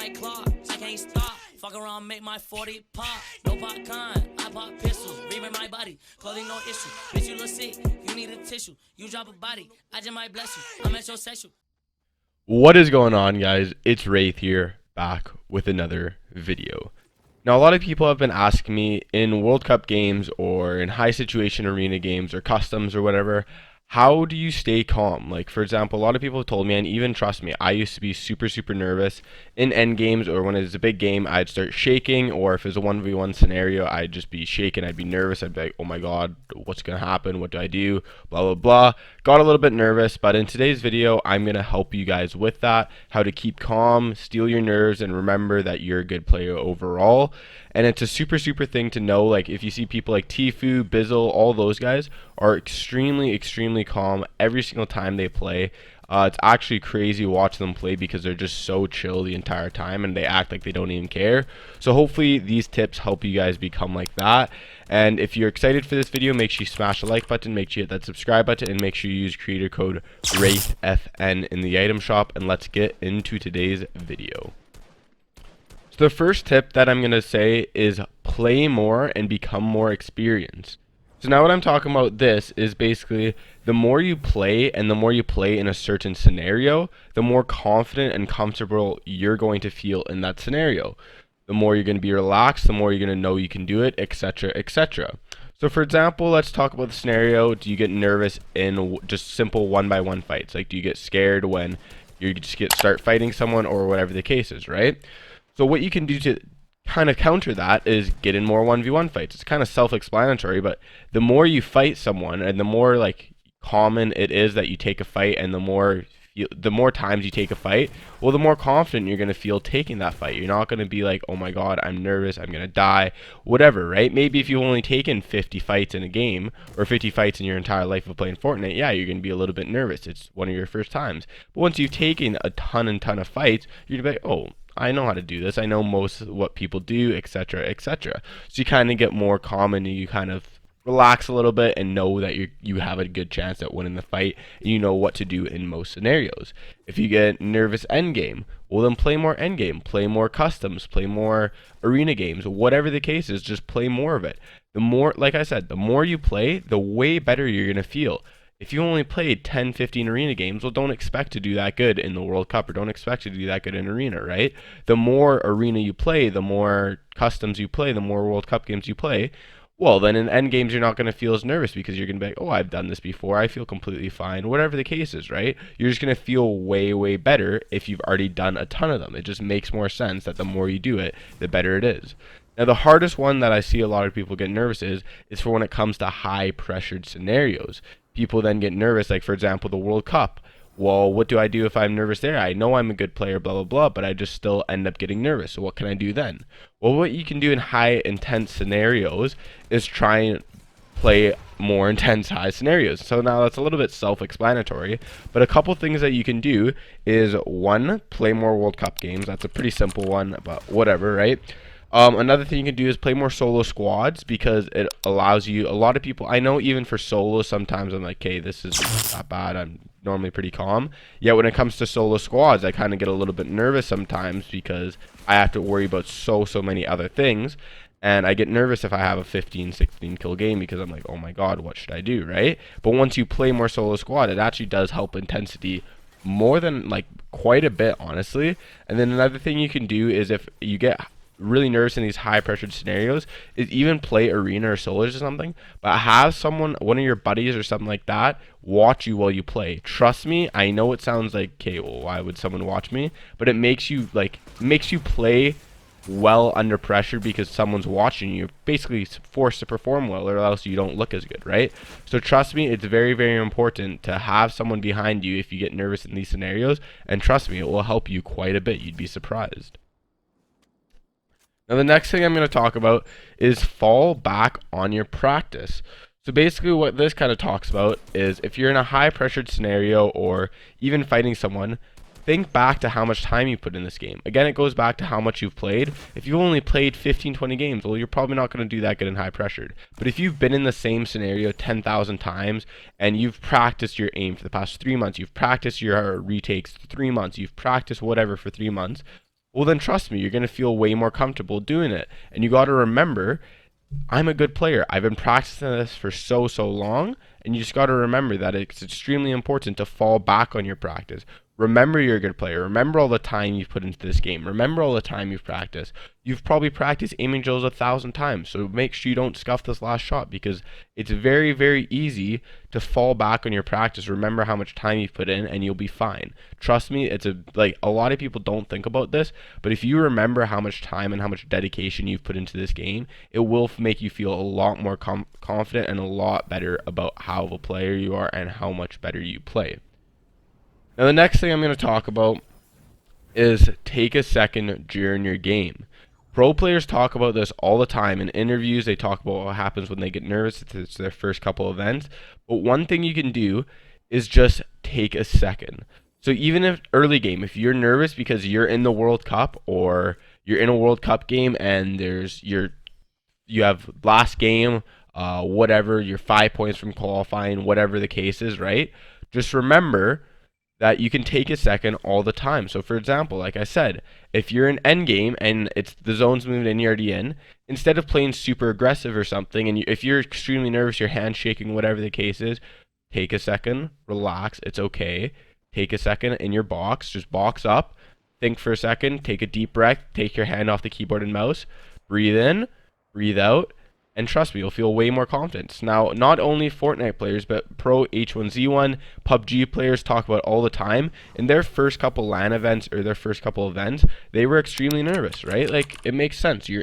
like clock, I can't stop. Fuck around, make my 40 pop. No popcorn, I pop pistols. Reaming my body, clothing no issue. Bitch, you look sick, you need a tissue. You drop a body, I just might bless you. I'm metrosexual. What is going on, guys? It's Wraith here, back with another video. Now, a lot of people have been asking me in World Cup games or in high situation arena games or customs or whatever, how do you stay calm? Like, for example, a lot of people have told me, and even trust me, I used to be super nervous in end games, or when it was a big game, I'd start shaking, or if it was a 1v1 scenario, I'd just be shaking, I'd be nervous, I'd be like, oh my god, what's gonna happen, what do I do, blah blah blah. Got a little bit nervous, but in today's video, I'm gonna help you guys with that, how to keep calm, steel your nerves, and remember that you're a good player overall. And it's a super thing to know. Like, if you see people like Tfue, Bizzle, all those guys are extremely calm every single time they play. It's actually crazy watching them play because they're just so chill the entire time and they act like they don't even care. So hopefully these tips help you guys become like that. And if you're excited for this video, make sure you smash the like button, make sure you hit that subscribe button, and make sure you use creator code WraithFN in the item shop. And let's get into today's video. The first tip that I'm going to say is play more and become more experienced. So now what I'm talking about this is basically the more you play and the more you play in a certain scenario, the more confident and comfortable you're going to feel in that scenario. The more you're going to be relaxed, the more you're going to know you can do it, etc, etc. So for example, let's talk about the scenario. Do you get nervous in just simple 1-by-1 fights? Like, do you get scared when you just start fighting someone or whatever the case is, right? So what you can do to kind of counter that is get in more 1v1 fights. It's kind of self-explanatory, but the more you fight someone and the more like common it is that you take a fight, and the more times you take a fight, well, the more confident you're going to feel taking that fight. You're not going to be like, oh my god, I'm nervous, I'm going to die, whatever, right? Maybe if you've only taken 50 fights in a game or 50 fights in your entire life of playing Fortnite, yeah, you're going to be a little bit nervous. It's one of your first times. But once you've taken a ton of fights, you're going to be like, oh, I know how to do this. I know most of what people do, etc, etc. So you kind of get more calm and you kind of relax a little bit and know that you have a good chance at winning the fight, and you know what to do in most scenarios. If you get nervous endgame, well, then play more endgame, play more customs, play more arena games, whatever the case is, just play more of it. The more, like I said, the more you play, the way better you're going to feel. If you only played 10, 15 arena games, well, don't expect to do that good in the World Cup, or don't expect to do that good in arena, right? The more arena you play, the more customs you play, the more World Cup games you play, well, then in end games, you're not going to feel as nervous because you're going to be like, oh, I've done this before, I feel completely fine, whatever the case is, right? You're just going to feel way better if you've already done a ton of them. It just makes more sense that the more you do it, the better it is. Now, the hardest one that I see a lot of people get nervous is for when it comes to high-pressured scenarios. People then get nervous, like, for example, the World Cup. Well, what do I do if I'm nervous there? I know I'm a good player, blah, blah, blah, but I just still end up getting nervous. So what can I do then? Well, what you can do in high intense scenarios is try and play more intense high scenarios. So now that's a little bit self-explanatory, but a couple things that you can do is, one, play more World Cup games. That's a pretty simple one, but whatever, right? Another thing you can do is play more solo squads, because it allows you, a lot of people, I know even for solo, sometimes I'm like, okay, this is not bad, I'm normally pretty calm. Yet when it comes to solo squads, I kind of get a little bit nervous sometimes because I have to worry about so many other things. And I get nervous if I have a 15, 16 kill game because I'm like, oh my god, what should I do, right? But once you play more solo squad, it actually does help intensity more than, like, quite a bit, honestly. And then another thing you can do is, if you get really nervous in these high pressured scenarios, is even play arena or solos or something, but have someone, one of your buddies or something like that, watch you while you play. Trust me, I know it sounds like, okay, well, why would someone watch me? But it makes you play well under pressure because someone's watching you. You're basically forced to perform well, or else you don't look as good, right? So trust me, it's very important to have someone behind you if you get nervous in these scenarios, and trust me, it will help you quite a bit. You'd be surprised. Now, the next thing I'm going to talk about is fall back on your practice. So basically what this kind of talks about is, if you're in a high pressured scenario or even fighting someone, think back to how much time you put in this game. Again, it goes back to how much you've played. If you've only played 15, 20 games, well, you're probably not going to do that good in high pressured. But if you've been in the same scenario 10,000 times and you've practiced your aim for the past 3 months, you've practiced your retakes for 3 months, you've practiced whatever for 3 months, well then trust me, you're going to feel way more comfortable doing it. And you got to remember, I'm a good player. I've been practicing this for so long, and you just got to remember that it's extremely important to fall back on your practice. Remember you're a good player. Remember all the time you've put into this game. Remember all the time you've practiced. You've probably practiced aiming drills 1,000 times, so make sure you don't scuff this last shot, because it's very easy to fall back on your practice. Remember how much time you've put in, and you'll be fine. Trust me, it's a lot of people don't think about this, but if you remember how much time and how much dedication you've put into this game, it will make you feel a lot more confident and a lot better about how of a player you are and how much better you play. Now the next thing I'm going to talk about is take a second during your game. Pro players talk about this all the time in interviews. They talk about what happens when they get nervous. It's their first couple events. But one thing you can do is just take a second. So even if early game, if you're nervous because you're in the World Cup or you're in a World Cup game and you have last game, whatever, you're 5 points from qualifying, whatever the case is, right? Just remember that you can take a second all the time. So for example, like I said, if you're in endgame and it's the zone's moving and you're already in, instead of playing super aggressive or something, and if you're extremely nervous, your hand's shaking, whatever the case is, take a second, relax, it's okay. Take a second in your box, just box up, think for a second, take a deep breath, take your hand off the keyboard and mouse, breathe in, breathe out, and trust me, you'll feel way more confidence. Now, not only Fortnite players, but pro H1Z1, PUBG players talk about all the time. In their first couple LAN events or their first couple events, they were extremely nervous, right? Like, it makes sense. You're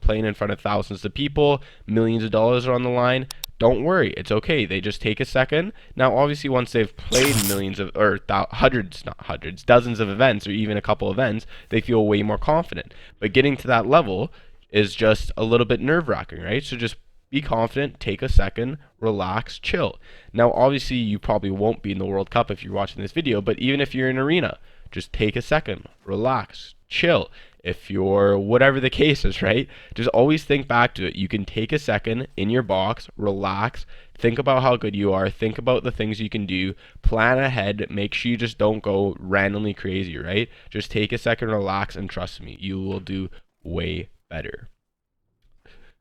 playing in front of thousands of people, millions of dollars are on the line. Don't worry, it's okay. They just take a second. Now, obviously, once they've played millions of, or dozens of events, or even a couple events, they feel way more confident. But getting to that level is just a little bit nerve-wracking, right? So just be confident, take a second, relax, chill. Now, obviously, you probably won't be in the World Cup if you're watching this video, but even if you're in arena, just take a second, relax, chill. If you're whatever the case is, right? Just always think back to it. You can take a second in your box, relax, think about how good you are, think about the things you can do, plan ahead, make sure you just don't go randomly crazy, right? Just take a second, relax, and trust me, you will do way better.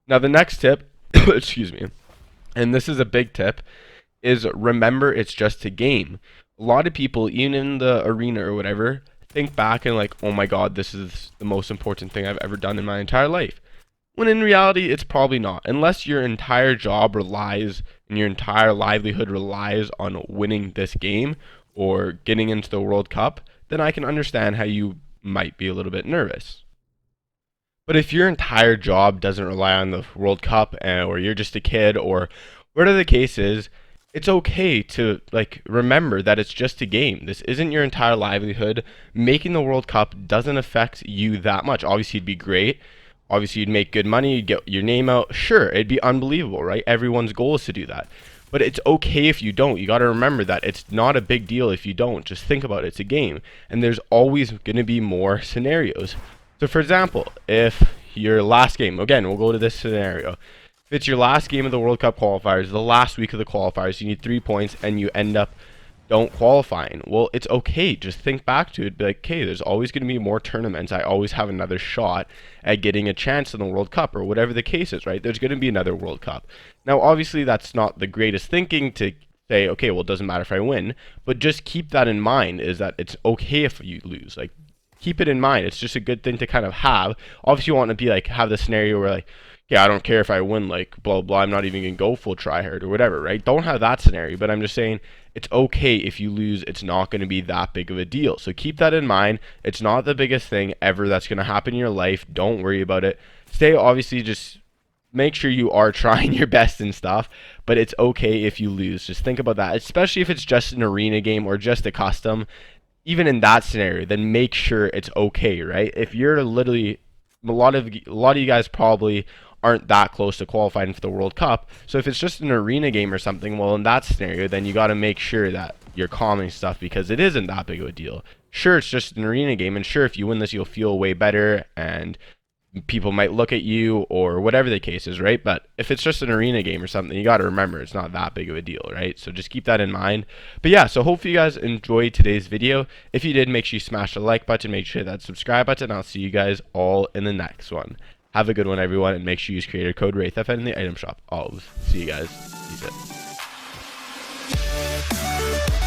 Now the next tip, excuse me, and this is a big tip, is remember it's just a game. A lot of people, even in the arena or whatever, think back and like, oh my god, this is the most important thing I've ever done in my entire life. When in reality, it's probably not. Unless your entire job relies and your entire livelihood relies on winning this game or getting into the World Cup, then I can understand how you might be a little bit nervous. But if your entire job doesn't rely on the World Cup, or you're just a kid, or whatever the case is, it's okay to remember that it's just a game. This isn't your entire livelihood. Making the World Cup doesn't affect you that much. Obviously, it'd be great. Obviously, you'd make good money. You'd get your name out. Sure, it'd be unbelievable, right? Everyone's goal is to do that. But it's okay if you don't. You got to remember that it's not a big deal if you don't. Just think about it. It's a game. And there's always going to be more scenarios. So for example, if your last game, again, we'll go to this scenario. If it's your last game of the World Cup qualifiers, the last week of the qualifiers, you need 3 points and you end up don't qualifying. Well, it's okay. Just think back to it. Be like, okay, there's always going to be more tournaments. I always have another shot at getting a chance in the World Cup or whatever the case is, right? There's going to be another World Cup. Now, obviously, that's not the greatest thinking to say, okay, well, it doesn't matter if I win. But just keep that in mind, is that it's okay if you lose. Like, keep it in mind. It's just a good thing to kind of have. Obviously, you want to be like, have the scenario where like, yeah, I don't care if I win, like, blah, blah, I'm not even going to go full try hard or whatever, right? Don't have that scenario, but I'm just saying it's okay if you lose. It's not going to be that big of a deal. So keep that in mind. It's not the biggest thing ever that's going to happen in your life. Don't worry about it. Obviously, just make sure you are trying your best and stuff, but it's okay if you lose. Just think about that, especially if it's just an arena game or just a custom. Even in that scenario, then make sure it's okay, right? If you're literally, a lot of you guys probably aren't that close to qualifying for the World Cup. So if it's just an arena game or something, well, in that scenario, then you got to make sure that you're calming stuff because it isn't that big of a deal. Sure, it's just an arena game, and sure, if you win this, you'll feel way better and people might look at you or whatever the case is, right? But if it's just an arena game or something, you got to remember it's not that big of a deal, right? So just keep that in mind. But yeah, so hopefully you guys enjoyed today's video. If you did, make sure you smash the like button, make sure that subscribe button. I'll see you guys all in the next one. Have a good one, everyone, and make sure you use creator code WraithFN in the item shop. Always. See you guys. Peace out.